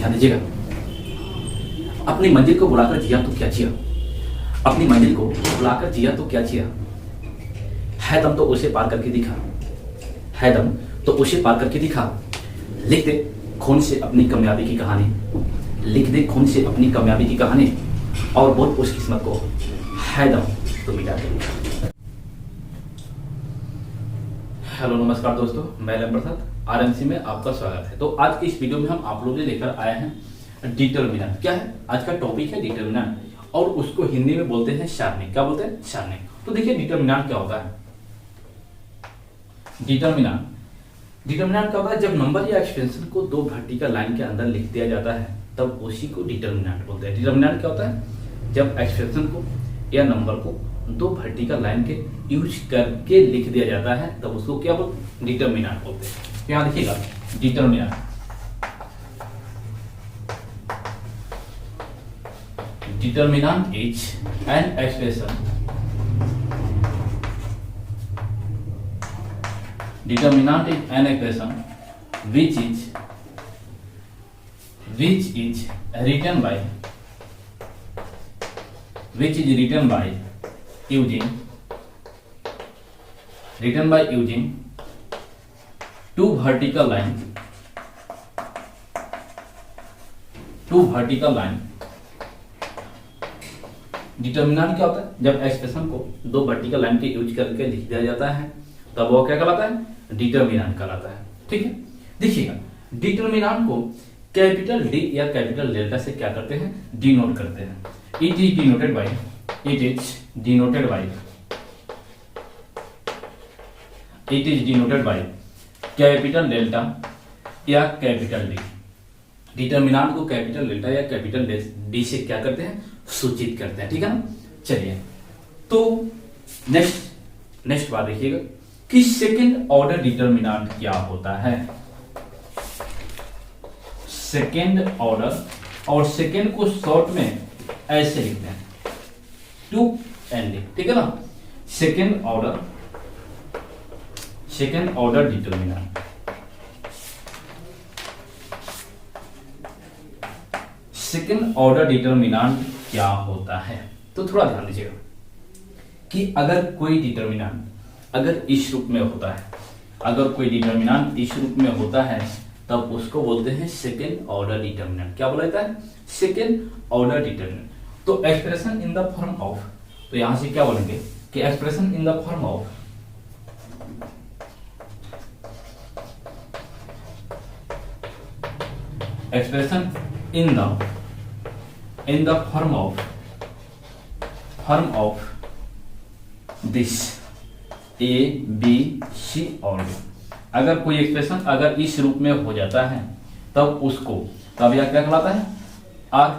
ध्यान दीजिएगा। अपनी मंजिल को बुलाकर जिया तो क्या जिया, अपनी मंजिल को बुलाकर जिया तो क्या जिया, है दम तो उसे पार करके दिखा, है दम तो उसे पार करके दिखा। लिख दे खून से अपनी कामयाबी की कहानी, लिख दे खून से अपनी कामयाबी की कहानी, और बोल उस किस्मत को है दम तो मिटा दे। हेलो नमस्कार दोस्तों, मैं लम प्रसाद आरएमसी में आपका स्वागत है। तो आज की इस वीडियो में हम आप लोगों के लेकर आए हैं डिटरमिनेंट। क्या है आज का टॉपिक है डिटरमिनेंट, और उसको हिंदी में बोलते हैं सारणी। क्या बोलते हैं? सारणी। तो देखिए डिटरमिनेंट क्या होता है। डिटरमिनेंट क्या होता है? जब नंबर या एक्सप्रेशन को दो वर्टिकल लाइन के अंदर लिख दिया जाता है तब उसी को डिटरमिनेंट बोलते हैं। डिटरमिनेंट क्या होता है? जब एक्सप्रेशन को या नंबर को दो वर्टिकल लाइन के यूज करके लिख दिया जाता है तब उसको क्या बोलते हैं? डिटरमिनेंट बोलते हैं। यहाँ देखिएगा determinant, determinant is an expression, determinant is an expression which is written by using two vertical line determinant क्या होता है? जब एक्सप्रेशन को दो वर्टिकल लाइन के यूज करके लिख दिया जाता है तब वो क्या कहलाता है? डिटरमिनेंट कहलाता है। ठीक है, देखिएगा डिटरमिनेंट को कैपिटल डी या कैपिटल डेल्टा से क्या करते हैं? डिनोट करते हैं। It is denoted by capital delta या कैपिटल डी। डिटरमिनेंट को कैपिटल डेल्टा या कैपिटल डी से क्या करते हैं? सूचित करते हैं। ठीक है ना। चलिए तो नेक्स्ट बात देखिएगा कि सेकेंड ऑर्डर डिटरमिनेंट क्या होता है। सेकेंड ऑर्डर, और सेकेंड को शॉर्ट में ऐसे लिखते हैं 2ND। ठीक है ना। Second order determinant, second order determinant क्या होता है? तो थोड़ा ध्यान दीजिएगा कि अगर कोई डिटरमिनेंट अगर इस रूप में होता है, अगर कोई डिटरमिनेंट इस रूप में होता है तब उसको बोलते हैं सेकेंड ऑर्डर डिटरमिनेंट। क्या बोला जाता है? Second order determinant. तो expression in the form of, तो यहां से क्या बोलेंगे कि expression in the form of expression in the form of this A, B, C और D। अगर कोई एक्सप्रेशन अगर इस रूप में हो जाता है तब उसको तब यह क्या कहलाता है? Are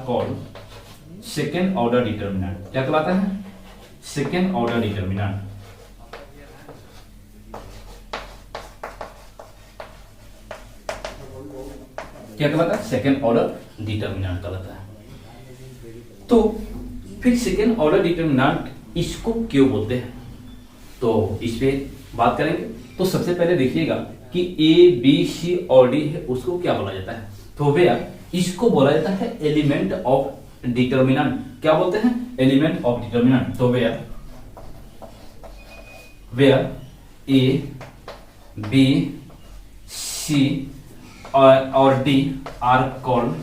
called second order determinant. क्या कहलाता है? Second order determinant. क्या कहलाता है? सेकेंड ऑर्डर डिटरमिनेंट कहलाता है। तो फिर सेकेंड ऑर्डर डिटरमिनेंट इसको क्यों बोलते हैं, तो इस पे बात करेंगे। तो सबसे पहले देखिएगा कि A, B, C और D है उसको क्या बोला जाता है? तो भैया इसको बोला जाता है एलिमेंट ऑफ डिटरमिनेंट। क्या बोलते हैं? Element of determinant. तो वेयर A, B, C और D are called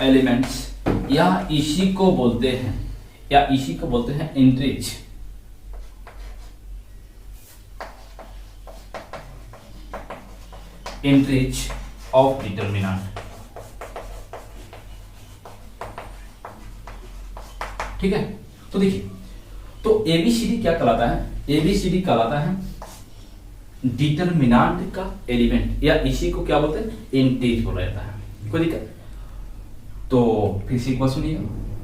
एलिमेंट्स, या इसी को बोलते हैं एंट्रीज। Of determinant. ठीक है, तो देखिए तो ABCD क्या कहलाता है? ABCD कहलाता है डिटरमिनेंट का एलिमेंट, या इसी को क्या बोलते हैं? इंटीज बोला जाता है। कोई दिक्कत? तो फिर से एक बार सुनिए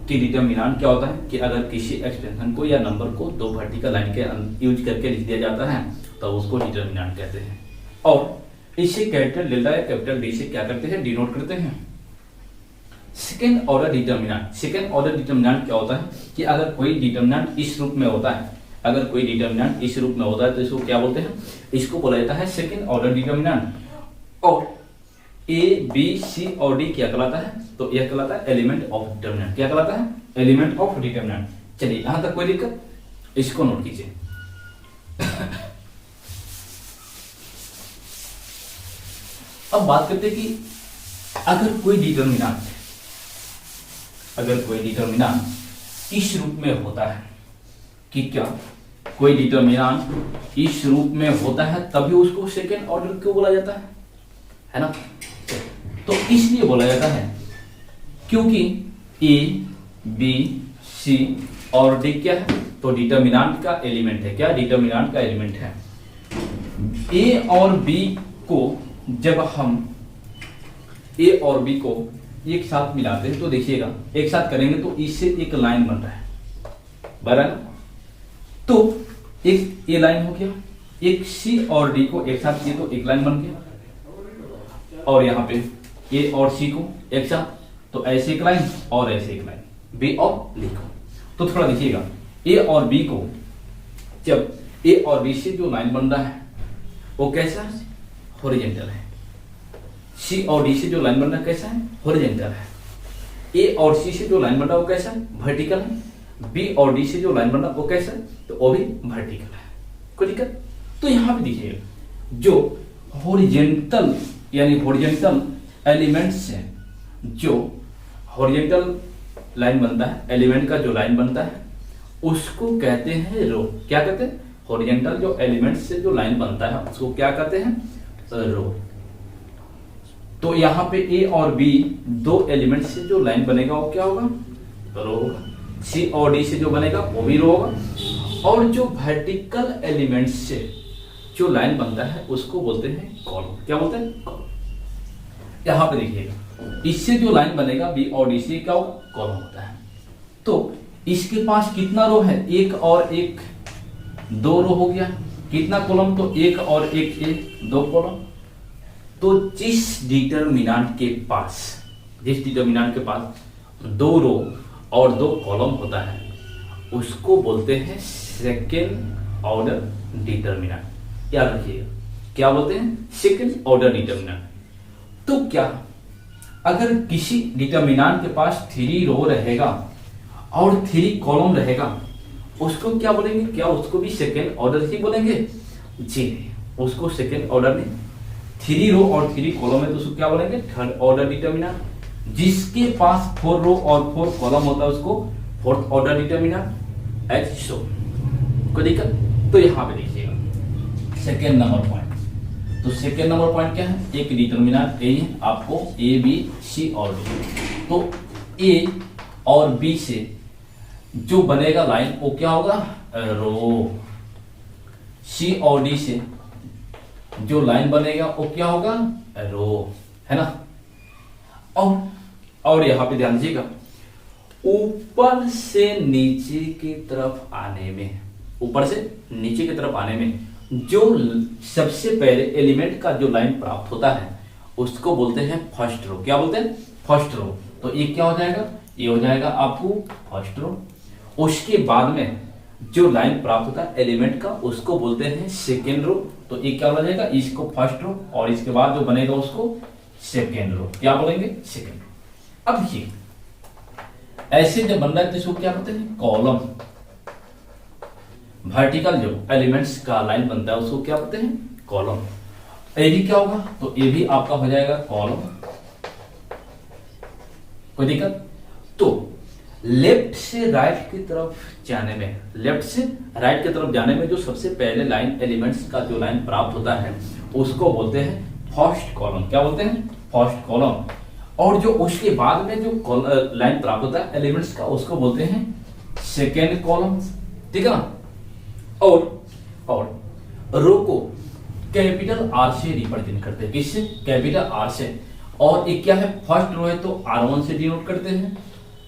कि डिटरमिनेंट क्या होता है कि अगर किसी एक्सप्रेशन को या नंबर को दो वर्टिकल लाइन के यूज करके लिख दिया जाता है तो उसको डिटरमिनेंट कहते हैं, और इसे कैपिटल डेल्टा या कैपिटल डी से क्या करते हैं? डिनोट करते हैं। Second order determinant, second order determinant क्या होता है कि अगर कोई डिटर्मिनेंट इस रूप में होता है, अगर कोई डिटर्मिनेंट इस रूप में होता है तो इसको क्या बोलते हैं, इसको बोला जाता है सेकेंड ऑर्डर डिटर्मिनेंट। और ए बी सी और डी क्या कहलाता है, तो यह कहलाता है एलिमेंट ऑफ डिटर्मिनेंट। क्या कहलाता है, एलिमेंट ऑफ डिटर्मिनेंट। चलिए यहां तक कोई दिक्कत, इसको नोट कीजिए। अब बात करते हैं कि अगर कोई डिटर्मिनेंट इस रूप में होता है कि क्या कोई डिटर्मिनेंट इस रूप में होता है तभी उसको सेकेंड ऑर्डर क्यों बोला जाता है ना। तो इसलिए बोला जाता है क्योंकि ए बी सी और डी क्या है, तो डिटर्मिनेंट का एलिमेंट है। क्या डिटर्मिनेंट का एलिमेंट है। ए और बी को जब हम ए और बी को एक साथ मिलाते हैं तो देखिएगा, एक साथ करेंगे तो इससे एक लाइन बन रहा है, बराबर। तो एक ए लाइन हो गया, एक सी और डी को एक साथ किए तो एक लाइन बन गया, और यहाँ पे ए और सी को एक साथ तो ऐसे एक लाइन और ऐसे एक लाइन, बी और डी को। तो थोड़ा देखिएगा, ए और बी को जब ए और बी से जो लाइन बन रहा है वो कैसा है, हॉरिजॉन्टल है। सी और डी से जो लाइन बन रहा है कैसा है, हॉरिजॉन्टल है। ए और सी से जो लाइन बन रहा है वो कैसा है, वर्टिकल है। बी और डी से जो लाइन बन रहा है वो कैसा है, तो वो भी वर्टिकल है। कोई दिक्कत। तो यहां पे देखिएगा, जो हॉरिजॉन्टल यानी हॉरिजॉन्टल एलिमेंट से जो हॉरिजॉन्टल लाइन बनता है, एलिमेंट का जो लाइन बनता है उसको कहते हैं रो। क्या कहते हैं, हॉरिजॉन्टल जो एलिमेंट से जो लाइन बनता है उसको क्या कहते हैं, रो। तो यहाँ पे ए और बी दो एलिमेंट से जो लाइन बनेगा वो क्या होगा, रो होगा। सी और डी से जो बनेगा वो भी रो होगा। और जो वर्टिकल एलिमेंट से जो लाइन बनता है उसको बोलते हैं कॉलम। क्या बोलते हैं, कॉलम। यहाँ पे देखिएगा, इससे जो लाइन बनेगा बी और डी से क्या होगा, कॉलम होता है। तो इसके पास कितना रो है, एक और एक, दो रो हो गया। कितना कॉलम, तो एक और एक, दो कॉलम। तो जिस डिटर्मिनेंट के पास दो रो और दो कॉलम होता है उसको बोलते हैं सेकेंड ऑर्डर डिटर्मिनेंट। याद रखिएगा, क्या बोलते हैं, सेकेंड ऑर्डर डिटर्मिनेंट। तो क्या अगर किसी डिटर्मिनेंट के पास 3 रो रहेगा और 3 कॉलम रहेगा उसको क्या बोलेंगे, क्या उसको भी सेकेंड ऑर्डर ही बोलेंगे, जी उसको सेकेंड ऑर्डर नहीं। 3 रो और 3 कॉलम है तो उसको क्या बोलेंगे, थर्ड ऑर्डर डिटर्मिनेंट। जिसके पास 4 रो और 4 कॉलम होता है उसको फोर्थ ऑर्डर डिटर्मिनेंट, एज सो। कोई दिक्कत। तो यहां पे देखिएगा सेकेंड नंबर पॉइंट। तो सेकेंड नंबर पॉइंट क्या है, एक डिटर्मिनेंट ए है आपको, ए बी सी और डी। तो ए और बी से जो बनेगा लाइन वो क्या होगा, रो। सी और डी से जो लाइन बनेगा वो क्या होगा, रो, है ना। और यहां पे ध्यान दीजिएगा, ऊपर से नीचे की तरफ आने में, ऊपर से नीचे की तरफ आने में जो सबसे पहले एलिमेंट का जो लाइन प्राप्त होता है उसको बोलते हैं फर्स्ट रो। क्या बोलते हैं, फर्स्ट रो। तो ये क्या हो जाएगा, ये हो जाएगा आपको फर्स्ट रो। उसके बाद में जो लाइन प्राप्त होता है एलिमेंट का उसको बोलते हैं सेकेंड रो। तो ये क्या हो जाएगा, इसको फर्स्ट रो और इसके बाद जो बनेगा उसको सेकेंड रो। क्या बोलेंगे, सेकेंड रो। अब ये ऐसे जब बन रहा है तो इसको क्या बोलते हैं, कॉलम। वर्टिकल जो एलिमेंट्स का लाइन बनता है उसको क्या बोलते हैं, कॉलम। ए भी क्या होगा, तो ए भी आपका हो जाएगा कॉलम। कोई दिक्कत। तो लेफ्ट से राइट की तरफ जाने में, लेफ्ट से राइट की तरफ जाने में जो सबसे पहले लाइन एलिमेंट्स का जो लाइन प्राप्त होता है उसको बोलते हैं फर्स्ट कॉलम। क्या बोलते हैं, फर्स्ट कॉलम। और जो उसके बाद में जो लाइन प्राप्त होता है एलिमेंट्स का उसको बोलते हैं सेकेंड कॉलम। ठीक है ना। और रो को कैपिटल आर से रिप्रेजेंट करते हैं, किससे, कैपिटल आर से। और एक क्या है, फर्स्ट रो है तो R1 से डिनोट करते हैं,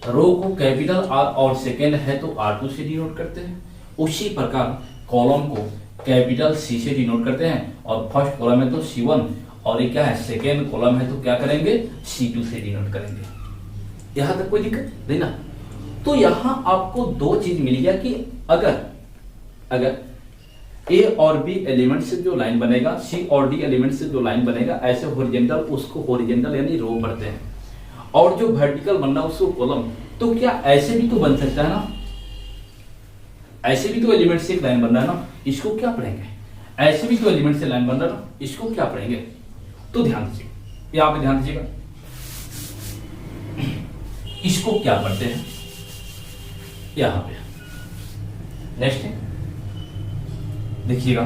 रो को कैपिटल आर और सेकेंड है तो R2 से डिनोट करते हैं। उसी प्रकार कॉलम को कैपिटल C से डिनोट करते हैं, और फर्स्ट कॉलम है तो C1, और ये क्या है, सेकेंड कॉलम है तो क्या करेंगे, C2 से डिनोट करेंगे। यहां तक कोई दिक्कत नहीं ना। तो यहां आपको दो चीज मिल गया कि अगर ए और बी एलिमेंट से जो लाइन बनेगा, सी और डी एलिमेंट से जो लाइन बनेगा, ऐसे हॉरिजॉन्टल, उसको हॉरिजॉन्टल यानी रो पढ़ते हैं, और जो वर्टिकल बनना उसको कॉलम। तो क्या ऐसे भी तो बन सकता है ना, ऐसे भी तो एलिमेंट से एक लाइन बन रहा है ना, इसको क्या पढ़ेंगे? ऐसे भी तो एलिमेंट से लाइन बन रहा है ना, इसको क्या पढ़ेंगे? तो ध्यान दीजिएगा, यहां पे ध्यान दीजिएगा, इसको क्या पढ़ते हैं यहां पे। नेक्स्ट है, देखिएगा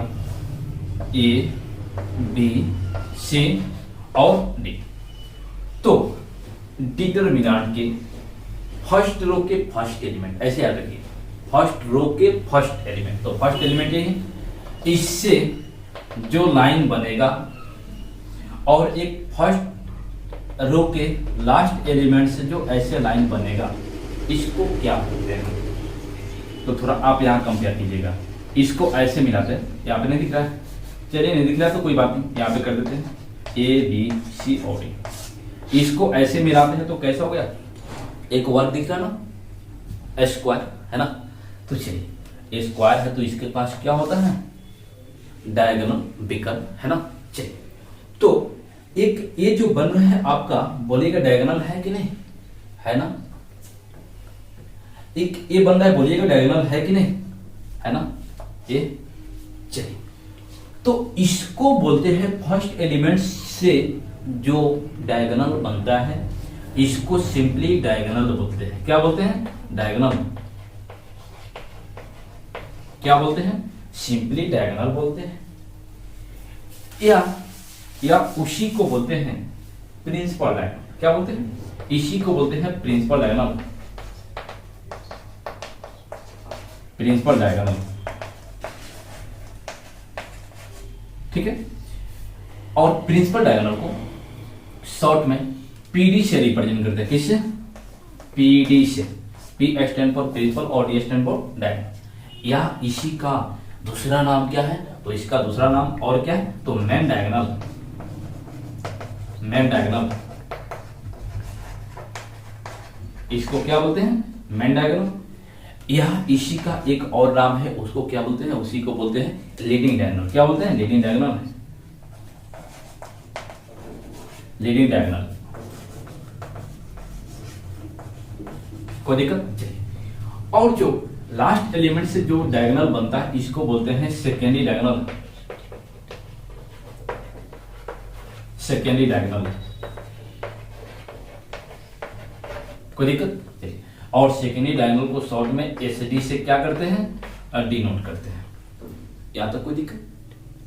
ए बी सी और डी। तो डिटरमिनेंट के फर्स्ट रो के फर्स्ट एलिमेंट, ऐसे याद रखिए, फर्स्ट रो के फर्स्ट एलिमेंट। तो फर्स्ट एलिमेंट ये है, इससे जो लाइन बनेगा, और एक फर्स्ट रो के लास्ट एलिमेंट से जो ऐसे लाइन बनेगा, इसको क्या बोलते हैं? तो थोड़ा आप यहां कंपेयर कीजिएगा, इसको ऐसे मिलाते हैं, यहाँ पे नहीं दिख रहा है, चलिए नहीं दिख रहा तो कोई बात नहीं, यहाँ पे कर देते हैं ए बी सी और डी। इसको ऐसे मिलाते हैं तो कैसा हो गया? एक वर्ग दिख रहा ना, स्क्वायर है ना। तो चलिए, स्क्वायर है तो इसके पास क्या होता है? डायगोनल विकल्प है ना। चलिए, तो एक ये जो बन रहा है आपका, बोलिएगा डायगोनल है कि नहीं, है ना? एक ये बन रहा है, बोलिएगा डायगोनल है कि नहीं, है ना ये। चलिए, तो इसको बोलते हैं फर्स्ट एलिमेंट से जो डायगोनल बनता है, इसको सिंपली डायगोनल बोलते हैं। क्या बोलते हैं? डायगोनल। क्या बोलते हैं? सिंपली डायगोनल बोलते हैं, या उसी को बोलते हैं प्रिंसिपल डायगोनल। क्या बोलते हैं? इसी को बोलते हैं प्रिंसिपल डायगोनल। प्रिंसिपल डायगोनल, ठीक है। और प्रिंसिपल डायगोनल को शॉर्ट में पीडी से रिप्रेजेंट करते हैं। किससे? पीडी से। पी स्टैंड फॉर प्रिंसिपल और डी स्टैंड फॉर डायगोनल। या इसी का दूसरा नाम क्या है? तो इसका दूसरा नाम और क्या है? तो मेन डायगोनल। मेन डायगोनल, इसको क्या बोलते हैं? Main diagonal. यह इसी का एक और नाम है, उसको क्या बोलते हैं? उसी को बोलते हैं लीडिंग डायगोनल। क्या बोलते हैं? Leading diagonal. लीडिंग डायगोनल, कोई दिक्कत? चलिए, और जो लास्ट एलिमेंट से जो डायगोनल बनता है, इसको बोलते हैं सेकेंडरी डायगोनल। सेकेंडरी डायगोनल, कोई दिक्कत? चलिए, और सेकेंडरी डायगोनल को शॉर्ट में एसडी से क्या करते हैं? डिनोट करते हैं। यहां तक कोई दिक्कत?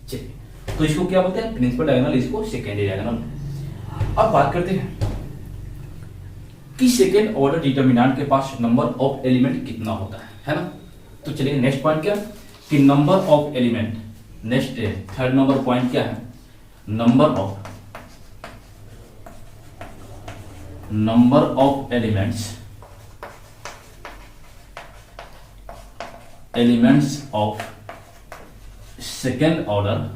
चलिए, तो इसको क्या बोलते हैं? प्रिंसिपल डायगोनल, इसको सेकेंडरी डायगोनल। अब बात करते हैं कि सेकेंड ऑर्डर डिटरमिनेंट के पास नंबर ऑफ एलिमेंट कितना होता है ना। तो चलिए, नेक्स्ट पॉइंट क्या कि number of element. Next third number point क्या है? Number of elements of second order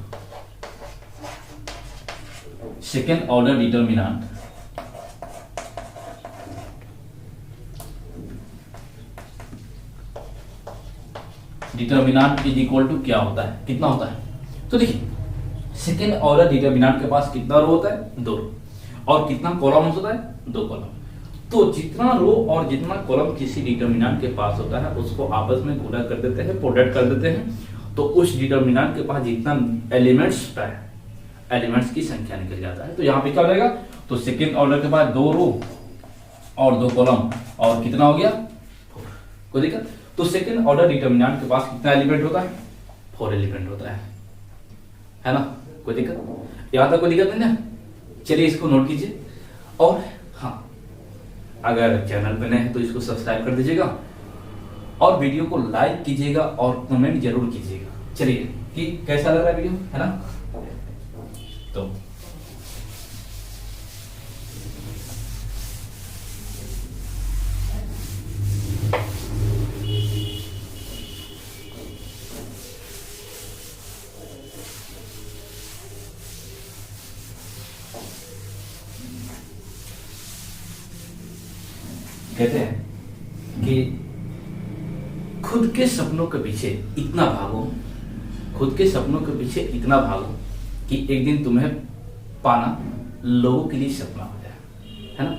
determinant is equal to क्या होता है? कितना होता है? तो देखिए, सेकेंड ऑर्डर डिटरमिनेंट के पास कितना रो होता है? 2 रो। और कितना कॉलम होता है? 2 कॉलम। तो जितना रो और जितना कॉलम किसी डिटरमिनेंट के पास होता है, उसको आपस में गुणा कर देते हैं, प्रोडक्ट कर देते हैं। तो उस डिटरमिनेंट के पास जितना एलिमेंट्स होता है, एलिमेंट्स की संख्या निकल जाता है। तो यहाँ पे क्या हो जाएगा? तो सेकेंड ऑर्डर के बाद 2 रो और 2 कॉलम, और कितना हो गया? 4। कोई दिक्कत? तो सेकेंड ऑर्डर डिटरमिनेंट के पास कितना एलिमेंट होता है? 4 एलिमेंट होता है ना। कोई दिक्कत? यहां तक कोई दिक्कत नहीं ना। चलिए, इसको नोट कीजिए। और हाँ, अगर चैनल पे नए हैं तो इसको सब्सक्राइब कर दीजिएगा, और वीडियो को लाइक कीजिएगा और कमेंट जरूर कीजिएगा। चलिए, कि कैसा लग रहा है वीडियो, है ना। तो कहते हैं कि खुद के सपनों के पीछे इतना भागो, खुद के सपनों के पीछे इतना भागो कि एक दिन तुम्हें पाना लोगों के लिए सपना हो जाए, है ना।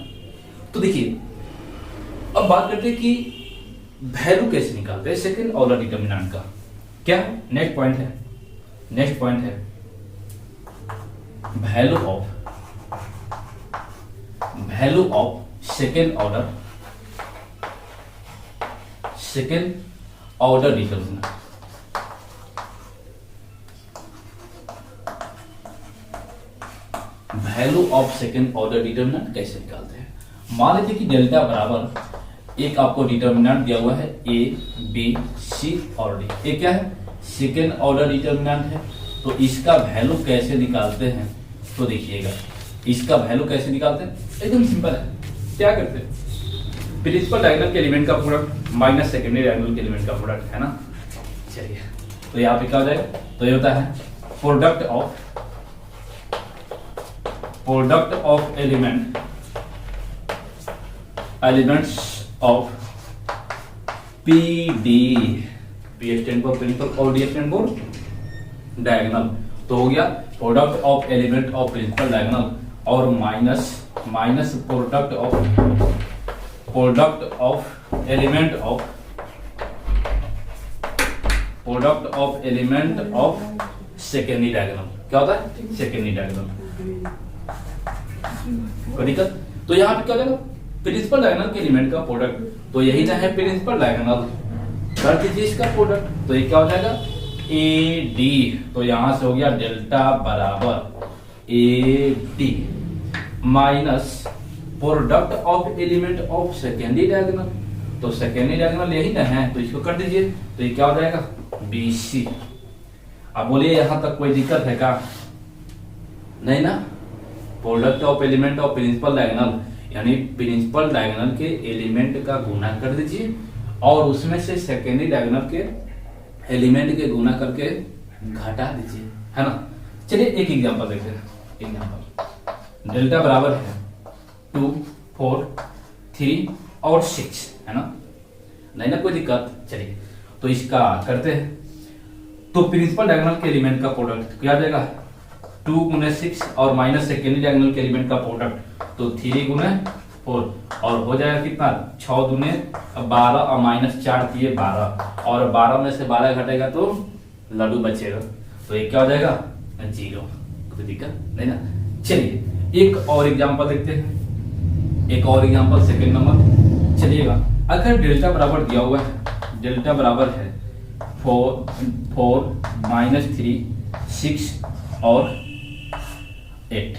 तो देखिए अब बात करते हैं कि वैल्यू कैसे निकालते हैं सेकंड ऑर्डर डिटरमिनेंट का। क्या नेक्स्ट पॉइंट है, नेक्स्ट पॉइंट है value of second order determinant. Value of second order determinant कैसे निकालते हैं। मान लीजिए कि डेल्टा बराबर एक आपको डिटरमिनेंट दिया हुआ है ए बी सी और डी। ये क्या है, सेकेंड ऑर्डर डिटरमिनेंट है। तो इसका वैल्यू कैसे निकालते हैं, तो देखिएगा इसका वैल्यू कैसे निकालते हैं, एकदम सिंपल है। क्या करते हैं, प्रिंसिपल डायगोनल के एलिमेंट का प्रोडक्ट माइनस सेकेंडरी डायगोनल के एलिमेंट का प्रोडक्ट, है ना। चलिए तो यहाँ पे क्या हो जाएगा, तो ये होता है product of elements of p d, p stand for principal और डी स्टैंड फॉर डायगोनल। तो हो गया product of element of principal diagonal और minus product of element of secondary diagonal. क्या होता है, सेकेंडरी डायगोनल। कोई दिक्कत, तो यहाँ पे क्या देगा, प्रिंसिपल डायगोनल के एलिमेंट का प्रोडक्ट, तो यही ना है प्रिंसिपल डायगोनल, कर दीजिए इसका प्रोडक्ट। तो ये क्या हो जाएगा ए डी, तो यहां से हो गया डेल्टा बराबर A D minus product of element of secondary diagonal. तो सेकेंडरी डायगोनल यही ना है, तो इसको कर दीजिए। तो ये क्या हो जाएगा बी सी। अब बोलिए यहां तक कोई दिक्कत है क्या, नहीं ना। Product of element of principal diagonal यानी प्रिंसिपल डायगोनल के एलिमेंट का गुना कर दीजिए और उसमें से सेकेंडरी डायगोनल के एलिमेंट के गुना करके घटा दीजिए, है ना। चलिए एक एग्जांपल देखते हैं। एग्जांपल डेल्टा बराबर है 2 4 3 और 6, है ना, नहीं ना कोई दिक्कत। चलिए तो इसका करते हैं। तो प्रिंसिपल डायगोनल के एलिमेंट का प्रोडक्ट क्या आ जाएगा 2 गुने 6 और माइनस सेकेंडरी डायगोनल के एलिमेंट का प्रोडक्ट तो 3 गुने 4 और हो जाएगा कितना 6 दुने 12 और माइनस 4 दिए 12 और 12 में से 12 घटेगा तो लड्डू बचेगा। तो ये क्या हो जाएगा 0, कोई दिक्कत नहीं ना। चलिए एक और एग्जांपल देखते हैं, एक और एग्जांपल सेकंड नंबर। चलिएगा अगर डेल्टा बराबर दिया हुआ है, डेल्टा बराबर है 4 माइनस 3 6 और 8,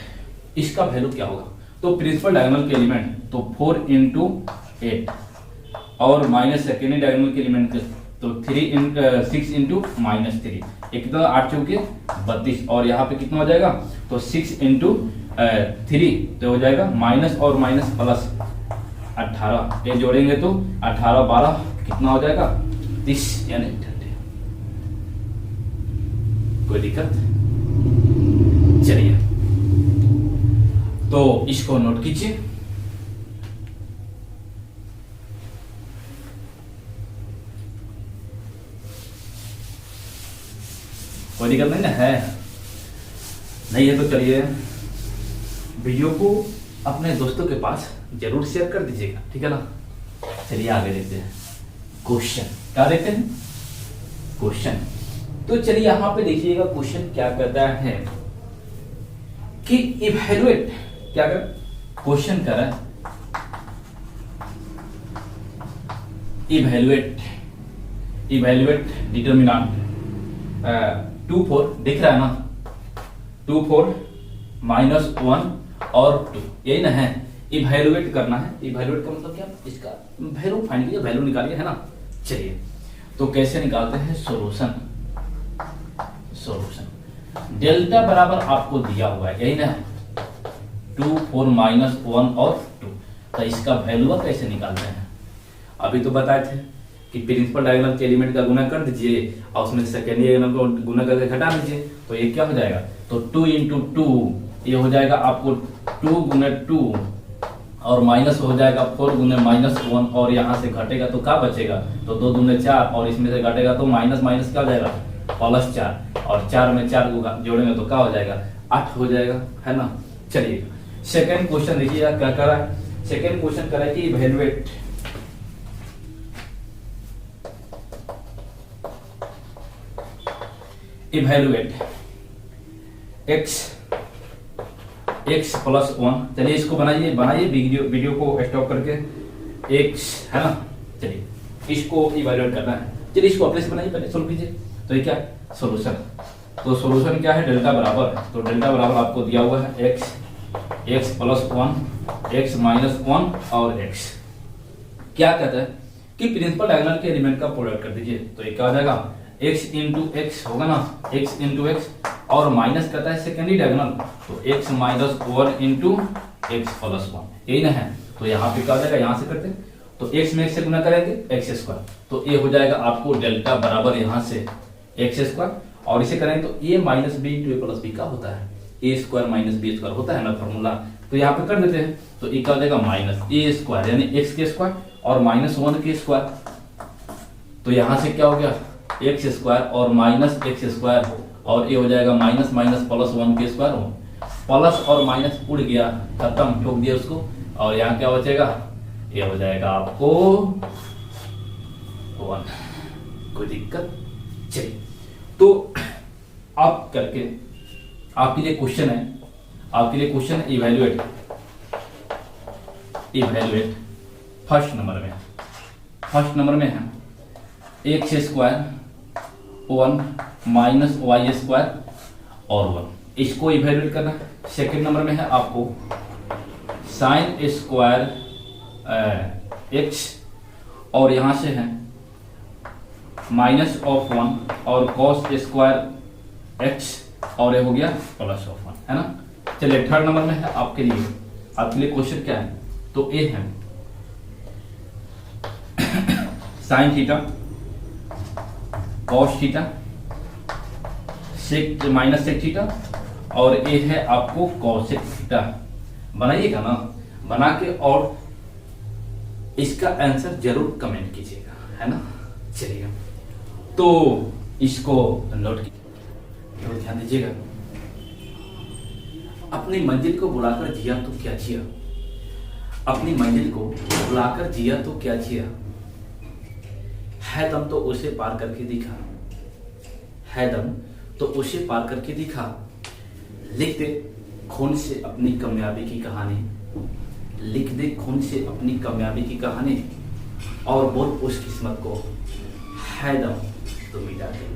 इसका वैल्यू क्या होगा। तो प्रिंसिपल डायगोनल के एलिमेंट तो 4 इंटू 8 और माइनस सेकेंडरी डायगोनल के एलिमेंट तो 6 इंटू माइनस 3, एक कितना 8 चौके 32 और यहाँ पे कितना हो जाएगा तो 6 इंटू 3 तो हो जाएगा माइनस और माइनस प्लस 18, ये जोड़ेंगे तो 18 12 कितना हो जाएगा 30 यानी 30। कोई दिक्कत, चलिए तो इसको नोट कीजिए। कोई दिक्कत नहीं ना है, नहीं है तो चलिए वीडियो को अपने दोस्तों के पास जरूर शेयर कर दीजिएगा, ठीक है ना। चलिए आगे देखते हैं क्वेश्चन, क्या देखते हैं क्वेश्चन। तो चलिए यहां पे देखिएगा क्वेश्चन क्या कहता है कि इवैल्यूएट, क्या कर क्वेश्चन कर रहा है इवैल्यूएट डिटरमिनेंट 2 4 दिख रहा है ना, 2 4 माइनस 1 और 2, यही ना है। इवैल्यूएट करना है, इवैल्यूएट का मतलब क्या, इसका वैल्यू फाइंड कीजिए, वैल्यू निकालिए, है ना। चलिए तो कैसे निकालते हैं सॉल्यूशन। डेल्टा बराबर आपको दिया हुआ है, यही ना 2 4 माइनस 1 और 2, तो इसका वैल्यू कैसे निकालते हैं। अभी तो बताए थे कि प्रिंसिपल डायगोनल के एलिमेंट का गुना कर दीजिए और उसमें सेकेंडरी डायगोनल को गुना करके घटा दीजिए, तो ये क्या हो जाएगा तो 2 इंटू 2 ये हो जाएगा आपको 2 गुने 2 और माइनस हो जाएगा 4 गुने -1 और यहाँ से घटेगा तो क्या बचेगा, तो 2 दूने 4 और इसमें से घटेगा तो माइनस माइनस क्या हो जाएगा +4 और 4 में 4 को जोड़ेंगे तो क्या हो जाएगा 8 हो जाएगा, है ना। चलिए सेकंड क्वेश्चन देखिएगा क्या कर रहा है। सेकंड क्वेश्चन कर रहा है कि इवैल्यूएट x +1। चलिए इसको बनाइए वीडियो को स्टॉप करके x, है ना। चलिए इसको इवैल्यूएट करना है। चलिए इसको अपने से बनाइए, पहले सोल्व कीजिए। तो ये क्या है सॉल्यूशन, तो सॉल्यूशन क्या है डेल्टा बराबर, तो डेल्टा बराबर आपको दिया हुआ है x +1 x -1 और x। क्या कहता है कि प्रिंसिपल डायगोनल के एलिमेंट का प्रोडक्ट कर दीजिए। तो ये क्या हो जाएगा x इंटू एक्स होगा ना, x इंटू एक्स और माइनस करता है सेकेंडरी डायगोनल, तो x -1 इंटू एक्स +1, यही ना है। तो यहाँ पे क्या हो जाएगा, यहाँ से करते तो x में x से गुना करेंगे x², तो ये हो जाएगा आपको डेल्टा बराबर यहाँ से x² और इसे करेंगे तो a - b into a + b का होता है, a² - b² होता है ना फॉर्मूला। तो यहाँ पे कर देते हैं तो ये क्या हो जाएगा -a² यानी x² और -1 के स्क्वायर, तो यहाँ से क्या हो गया x² और -x² और ये हो जाएगा माइनस +1 के स्क्वायर हो, प्लस और माइनस उड़ गया, खत्म, ठोक दिया उसको। और यहाँ क्या बचेगा, ये हो जाएगा आपको 1, कोई दिक्कत। चलिए तो आप करके आपके लिए क्वेश्चन है, इवैल्यूएट फर्स्ट नंबर में है x² 1 -y² और 1, इसको इवैल्यूएट करना है। सेकंड नंबर में है आपको sin² x और यहां से है -1 और cos² x और ये हो गया +1, है ना। चलिए थर्ड नंबर में है आपके लिए क्वेश्चन क्या है, तो ए है sin थीटा cos थीटा सेक -sec थीटा और ये है आपको cosec थीटा। बनाइएगा ना, बना के और इसका आंसर जरूर कमेंट कीजिएगा, है ना। चलिए तो इसको नोट कीजिए, तो ध्यान दीजिएगा। अपनी मंजिल को बुलाकर जिया तो क्या जिया, अपनी मंजिल को बुलाकर जिया तो क्या जिया, है दम तो उसे पार करके दिखा, है दम तो उसे पार करके दिखा, लिख दे खून से अपनी कामयाबी की कहानी, लिख दे खून से अपनी कामयाबी की कहानी और बोल उस किस्मत को, है दम तो मिटा दे।